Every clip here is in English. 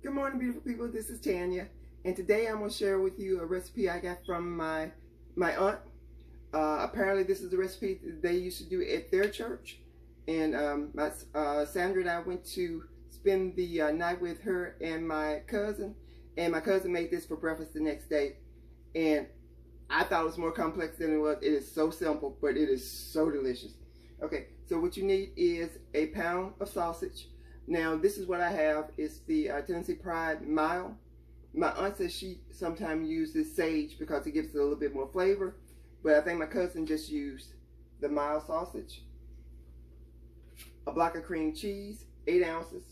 Good morning, beautiful people. This is Tanya, and today I'm going to share with you a recipe I got from my aunt. Apparently, this is the recipe they used to do at their church, and Sandra and I went to spend the night with her and my cousin made this for breakfast the next day, and I thought it was more complex than it was. It is so simple, but it is so delicious. Okay, so what you need is a pound of sausage. Now, this is what I have. It's the Tennessee Pride Mild. My aunt says she sometimes uses sage because it gives it a little bit more flavor. But I think my cousin just used the mild sausage. A block of cream cheese, 8 ounces.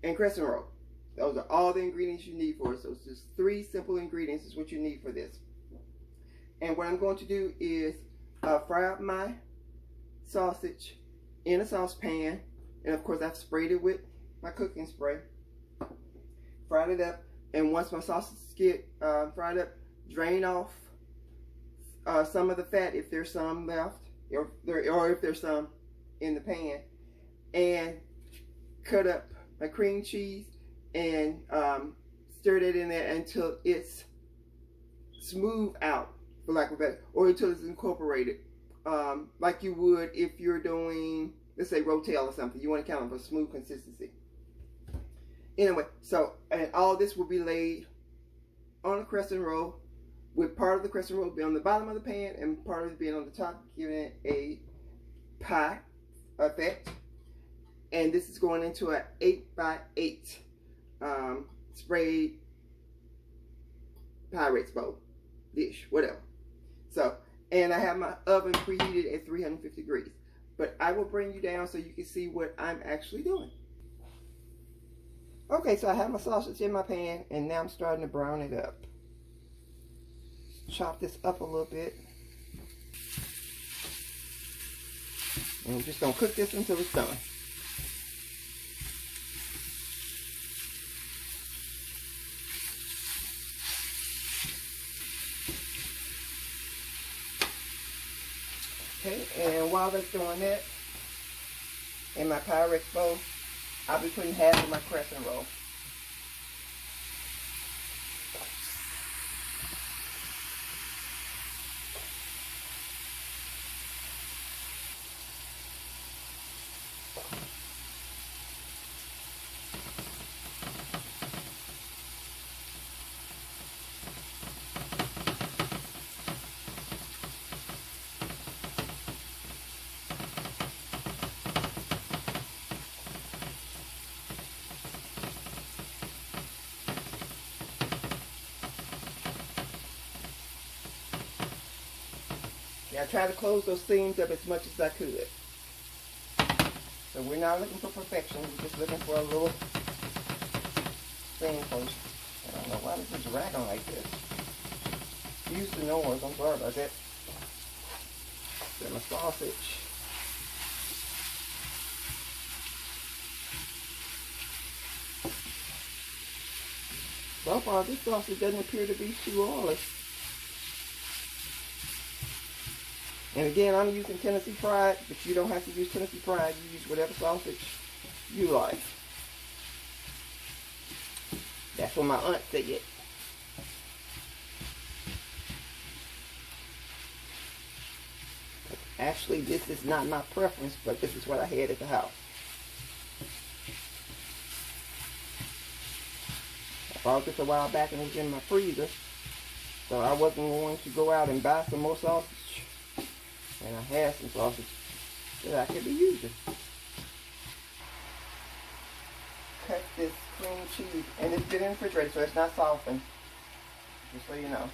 And crescent roll. Those are all the ingredients you need for it. So it's just 3 simple ingredients is what you need for this. And what I'm going to do is fry up my sausage in a saucepan, and of course I've sprayed it with my cooking spray. Fried it up, and once my sausages get fried up, drain off some of the fat if there's some left, or if there's some in the pan, and cut up my cream cheese and stir it in there until it's smooth out, for lack of a better, or until it's incorporated. Like you would if you're doing, let's say, rotel or something. You want to count for smooth consistency. Anyway, so and all this will be laid on a crescent roll, with part of the crescent roll being on the bottom of the pan and part of it being on the top, giving it a pie effect. And this is going into an 8x8 sprayed Pyrex bowl dish, whatever. So. And I have my oven preheated at 350 degrees. But I will bring you down so you can see what I'm actually doing. Okay, so I have my sausage in my pan, and now I'm starting to brown it up. Chop this up a little bit. And we're just going to cook this until it's done. Okay, and while that's doing that, in my Pyrex bowl, I'll be putting half of my crescent roll. I try to close those seams up as much as I could. So we're not looking for perfection, we're just looking for a little seam close. I don't know why this is dragging like this. Use the noise, I'm sorry about that. Then my sausage. So far this sausage doesn't appear to be too oily. And again, I'm using Tennessee Pride, but you don't have to use Tennessee Pride. You use whatever sausage you like. That's what my aunt said. Actually, this is not my preference, but this is what I had at the house. I bought this a while back and it was in my freezer, so I wasn't going to go out and buy some more sausage. And I had some sausage that I could be using. Cut this cream cheese, and it's been in the refrigerator, so it's not softened. Just so you know.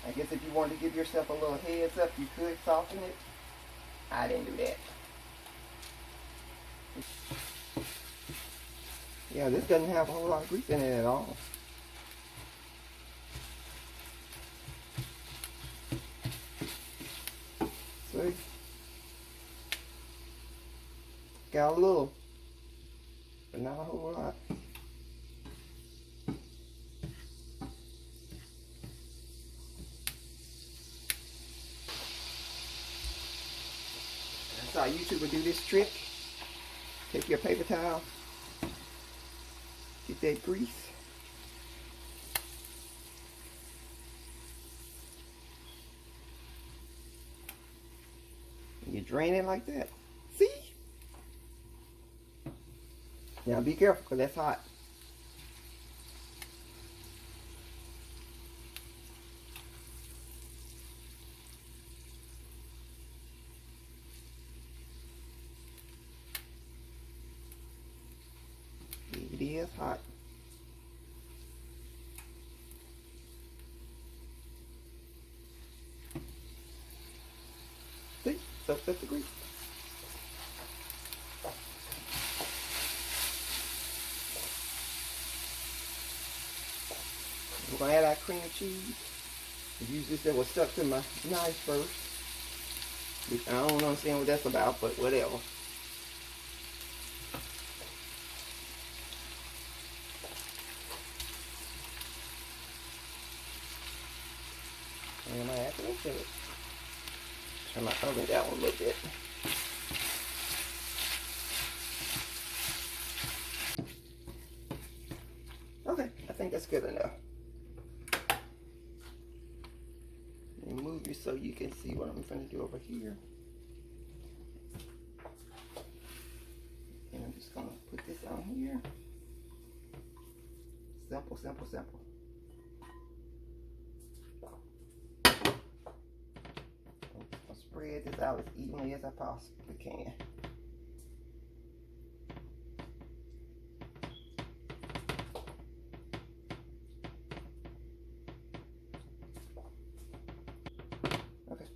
I guess if you wanted to give yourself a little heads up, you could soften it. I didn't do that. Yeah, this doesn't have a whole lot of grease in it at all. See? Got a little, but not a whole lot. saw a YouTuber do this trick. Take your paper towel, get that grease. And you drain it like that. See? Now be careful because that's hot. It is hot. See? Soaks up the grease. We're going to add our cream cheese. Use this that was stuck to my knife first. Which I don't understand what that's about, but whatever. And I add the rest of it. Turn my oven down a little bit. Okay, I think that's good enough. Move you so you can see what I'm going to do over here. And I'm just going to put this on here. Simple, simple, simple. I'll spread this out as evenly as I possibly can.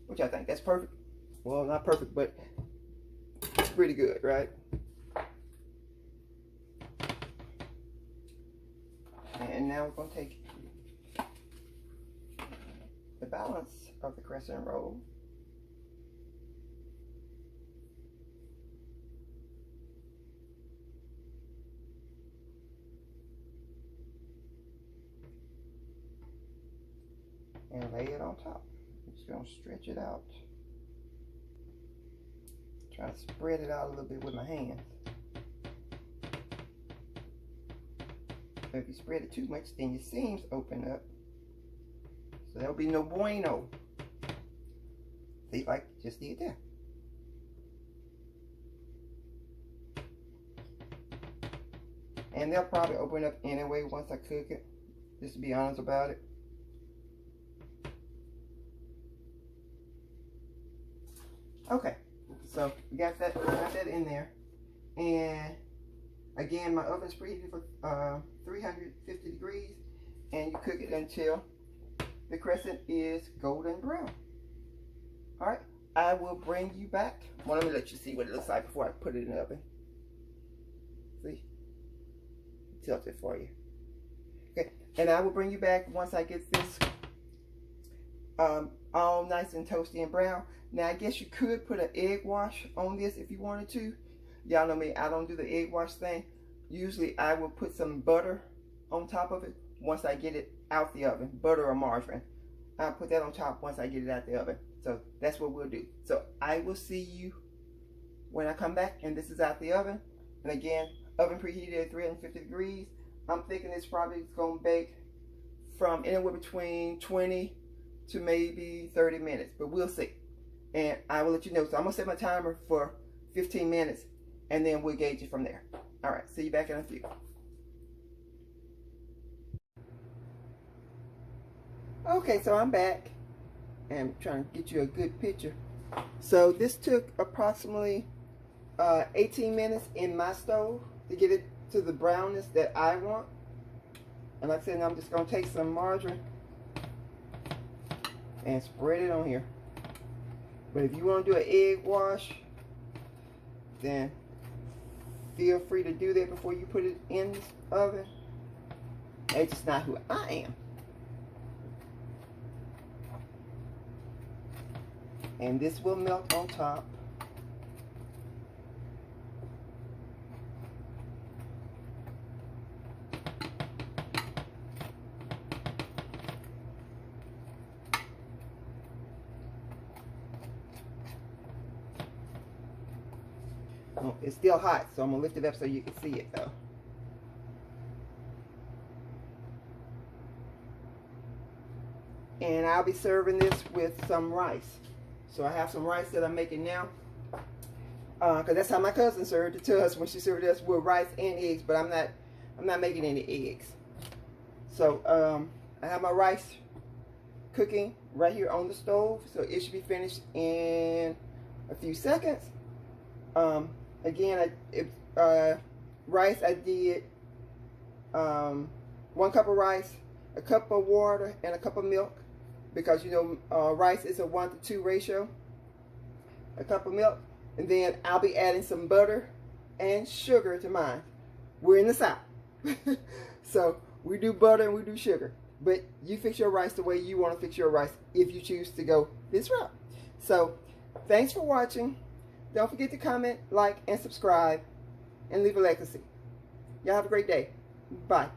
Which I think that's perfect. Well, not perfect, but it's pretty good, right? And now we're going to take the balance of the crescent roll. And lay it on top. Just gonna stretch it out. Try to spread it out a little bit with my hands. If you spread it too much, then your seams open up. So there'll be no bueno. See, like just did there. And they'll probably open up anyway once I cook it. Just to be honest about it. Okay, so we got that in there, and again, my oven's preheated for 350 degrees, and you cook it until the crescent is golden brown. All right, I will bring you back. Well, let me let you see what it looks like before I put it in the oven. See, tilt it for you. Okay, and I will bring you back once I get this all nice and toasty and brown. Now, I guess you could put an egg wash on this if you wanted to. Y'all know me, I don't do the egg wash thing. Usually, I will put some butter on top of it once I get it out the oven. Butter or margarine. I'll put that on top once I get it out the oven. So, that's what we'll do. So, I will see you when I come back and this is out the oven. And again, oven preheated at 350 degrees. I'm thinking it's probably going to bake from anywhere between 20 to maybe 30 minutes. But we'll see. And I will let you know. So I'm going to set my timer for 15 minutes. And then we'll gauge it from there. All right. See you back in a few. Okay. So I'm back. And I'm trying to get you a good picture. So this took approximately 18 minutes in my stove to get it to the brownness that I want. And like I said, I'm just going to take some margarine and spread it on here. But if you want to do an egg wash, then feel free to do that before you put it in the oven. That's just not who I am. And this will melt on top. Oh, it's still hot, so I'm going to lift it up so you can see it though. And I'll be serving this with some rice. So I have some rice that I'm making now. Because that's how my cousin served it to us when she served us with rice and eggs. But I'm not making any eggs. So I have my rice cooking right here on the stove. So it should be finished in a few seconds. Again, rice, I did 1 cup of rice, a cup of water, and a cup of milk. Because, you know, rice is a 1-to-2 ratio. A cup of milk. And then I'll be adding some butter and sugar to mine. We're in the South. So we do butter and we do sugar. But you fix your rice the way you want to fix your rice if you choose to go this route. So thanks for watching. Don't forget to comment, like, and subscribe. And leave a legacy. Y'all have a great day. Bye.